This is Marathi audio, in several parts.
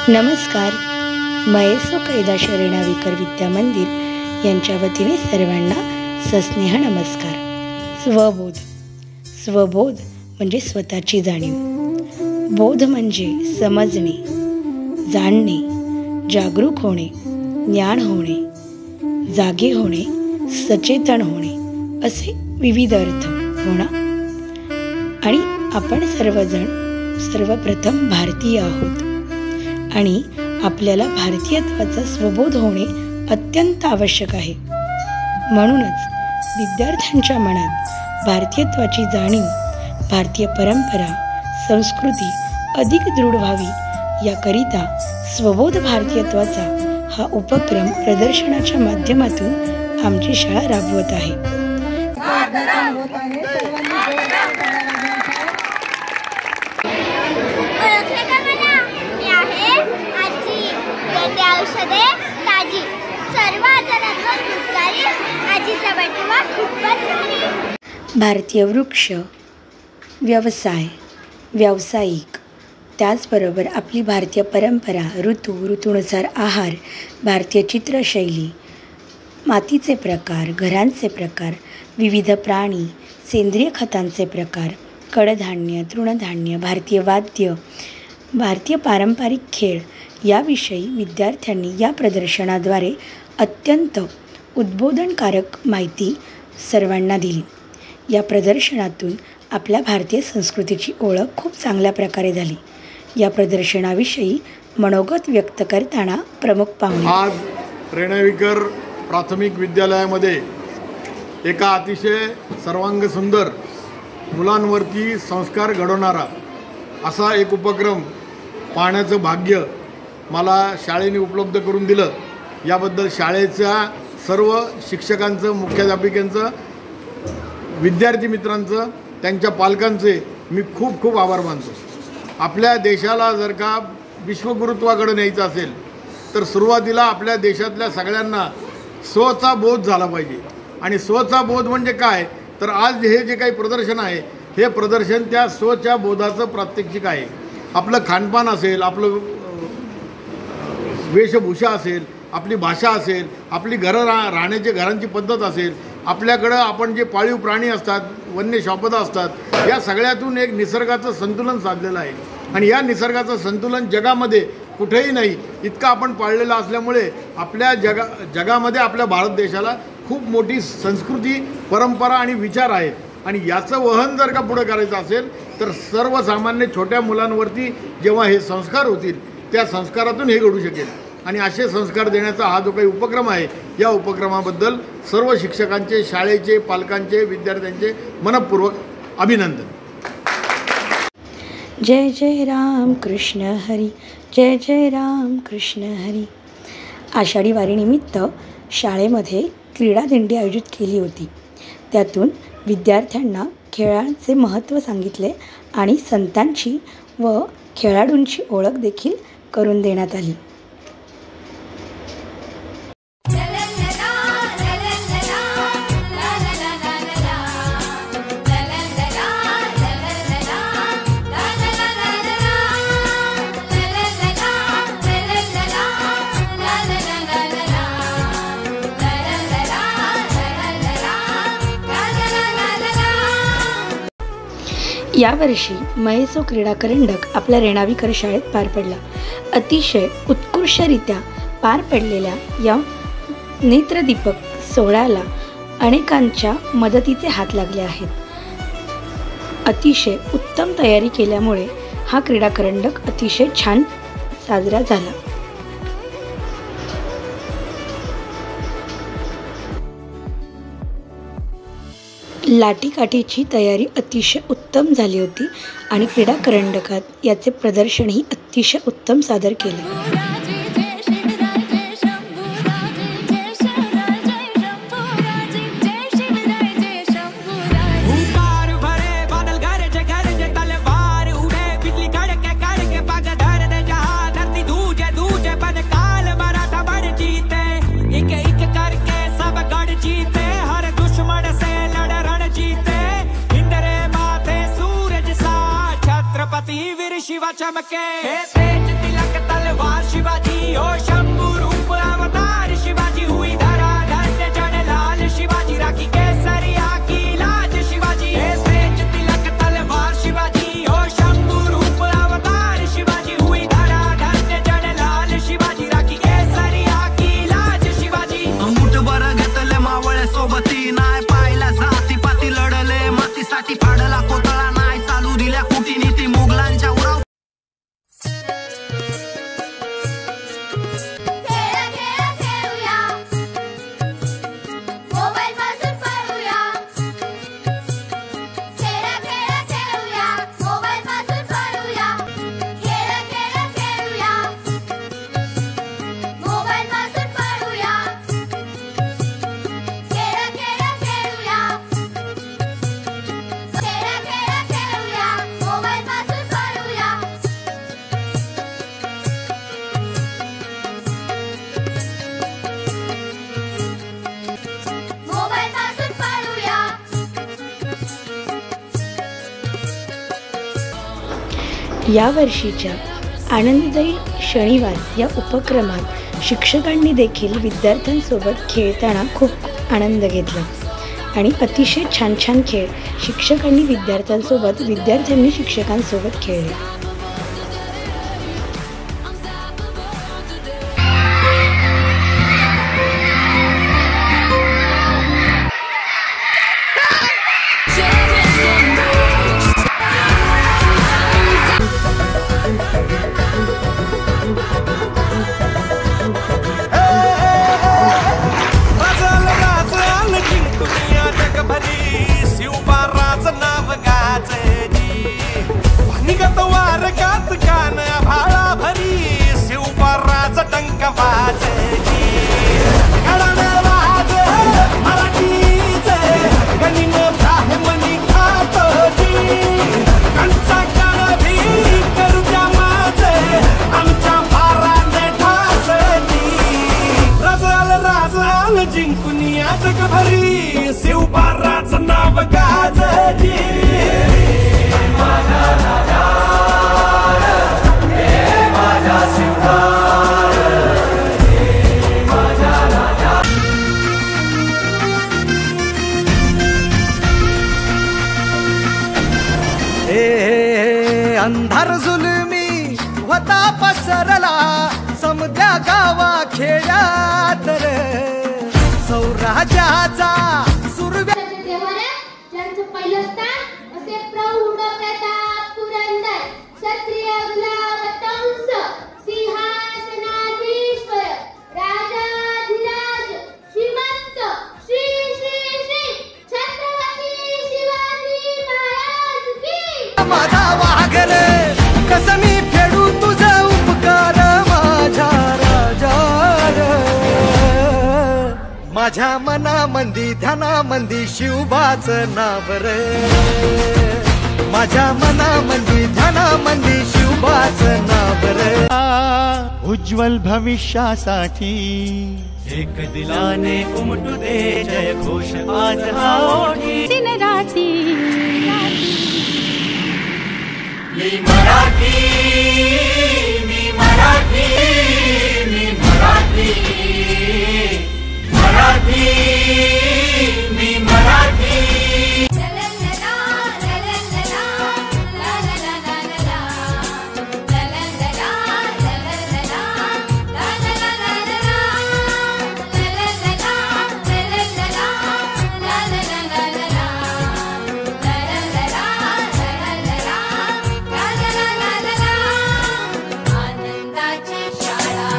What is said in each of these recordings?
नमस्कार. मयेसो कैलाश रेणाविकर विद्या मंदिर यांच्या वतीने सर्वांना सस्नेह नमस्कार. स्वबोध म्हणजे स्वतःची जाणीव. बोध म्हणजे समजणे, जाणणे, जागरूक होणे, ज्ञान होणे, जागे होणे, सचेतन होणे असे विविध अर्थ होणा. आणि आपण सर्वप्रथम भारतीय आहोत आणि आपल्याला भारतीयत्वाचा स्वबोध होणे अत्यंत आवश्यक आहे. म्हणूनच विद्यार्थ्यांच्या मनात भारतीयत्वाची जाणीव, भारतीय परंपरा, संस्कृती अधिक दृढ व्हावी याकरिता स्वबोध भारतीयत्वाचा हा उपक्रम प्रदर्शनाच्या माध्यमातून आमची शाळा राबवत आहे. औषधे ताजी सर्व आजारांवर गुणकारी आजीचा बटवा खूपच भारी. भारतीय वृक्ष, व्यवसाय, व्यावसायिक, त्याचबरोबर आपली भारतीय परंपरा, ऋतूनुसार आहार, भारतीय चित्रशैली, मातीचे प्रकार, घरांचे प्रकार, विविध प्राणी, सेंद्रिय खतांचे प्रकार, कडधान्य, तृणधान्य, भारतीय वाद्य, भारतीय पारंपरिक खेळ याविषयी विद्यार्थ्यांनी या प्रदर्शनाद्वारे अत्यंत उद्बोधनकारक माहिती सर्वांना दिली. या प्रदर्शनातून आपल्या भारतीय संस्कृतीची ओळख खूप चांगल्या प्रकारे झाली. या प्रदर्शनाविषयी मनोगत व्यक्त करताना प्रमुख पाहुणे. आज रेणाविकर प्राथमिक विद्यालयामध्ये एका अतिशय सर्वांग सुंदर मुलांवरती संस्कार घडवणारा असा एक उपक्रम पाहण्याचं भाग्य मला शाळेने उपलब्ध करून दिलं. याबद्दल शाळेच्या सर्व शिक्षकांचं, मुख्याध्यापिकांचं, विद्यार्थी मित्रांचं, त्यांच्या पालकांचे मी खूप खूप आभार मानतो. आपल्या देशाला जर का विश्वगुरुत्वाकडे न्यायचं असेल तर सुरुवातीला आपल्या देशातल्या सगळ्यांना स्वचा बोध झाला पाहिजे. आणि स्वचा बोध म्हणजे काय तर आज हे जे काही प्रदर्शन आहे हे प्रदर्शन त्या स्वच्या बोधाचं प्रात्यक्षिक आहे. आपलं खानपान असेल, आपलं वेशभूषा असेल, आपली भाषा असेल, आपली राहण्याची घरांची पद्धत असेल, आपल्याकडं आपण जे पाळीव प्राणी असतात, वन्य शापदा असतात, या सगळ्यातून एक निसर्गाचं संतुलन साधलेलं आहे. आणि या निसर्गाचं संतुलन जगामध्ये कुठेही नाही इतकं आपण पाळलेलं असल्यामुळे आपल्या जगामध्ये आपल्या भारत देशाला खूप मोठी संस्कृती, परंपरा आणि विचार आहेत. आणि याचं वहन जर का पुढं करायचं असेल तर सर्वसामान्य छोट्या मुलांवरती जेव्हा हे संस्कार होतील त्या संस्कारातून हे घडू शकेल. आणि असे संस्कार देण्याचा हा जो काही उपक्रम आहे या उपक्रमाबद्दल सर्व शिक्षकांचे, शाळेचे, पालकांचे, विद्यार्थ्यांचे मनपूर्वक अभिनंदन. जय जय राम कृष्ण हरी, जय जय राम कृष्ण हरी. आषाढी वारीनिमित्त शाळेमध्ये क्रीडा दिंडी आयोजित केली होती. त्यातून विद्यार्थ्यांना खेळाचे महत्त्व सांगितले आणि संतांची व खेळाडूंची ओळख देखील करून देण्यात आली. यावर्षी मयेसो क्रीडा करंडक आपल्या रेणाविकर शाळेत पार पडला. अतिशय उत्कृष्टरित्या पार पडलेल्या या नेत्रदीपक सोहळ्याला अनेकांच्या मदतीचे हात लागले आहेत. अतिशय उत्तम तयारी केल्यामुळे हा क्रीडा करंडक अतिशय छान साजरा झाला. लाठीकाठीची तयारी अतिशय उत्तम झाली होती आणि क्रीडा करंडकात याचे प्रदर्शनही अतिशय उत्तम सादर केले. शिवा चमके तेज तिलक तलवार या वर्षीच्या आनंददायी शनिवार या उपक्रमात शिक्षकांनी देखील विद्यार्थ्यांसोबत खेळताना खूप आनंद घेतला आणि अतिशय छान छान खेळ शिक्षकांनी विद्यार्थ्यांसोबत, विद्यार्थ्यांनी शिक्षकांसोबत खेळले. जिंकुनिया जगभरी शिवबाराचं नाव गाजली. माझा राजा हे माझा शिवबार, हे माझा राजा. अंधार जुलमी होता पसरला समद्या गावा खेड्यात रे. सौराजाचा सुरव्या ज्यांचं पहिलं स्थान असे प्रौढ प्रताप पुरंदर क्षत्रिय गुलाब कंस सिंहासनाधीश्वर राजाधिराज श्रीमंत श्री श्री श्री छत्रपती शिवाजी महाराज की. माझा वाघर कसमी फेडू तुझा उपकार माझा राजा. माझ्या मनामंदी ध्यानामंदी शिवबाचं नाव रे. माझ्या मनामंदी ध्यानामंदी शिवबाचं नाव रे. उज्ज्वल भविष्यासाठी एक दिलाने उमटू दे जय घोष आज हा ओठी. दिन राती मी मराठी, मी मराठी, मी मराठी, मराठी, मी मराठी. आनंदाची शाळा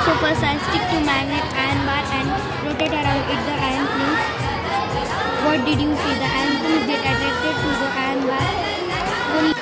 So first I stick to magnet iron bar and rotate around it the iron flings. What did you see? The iron flings get attracted to the iron bar.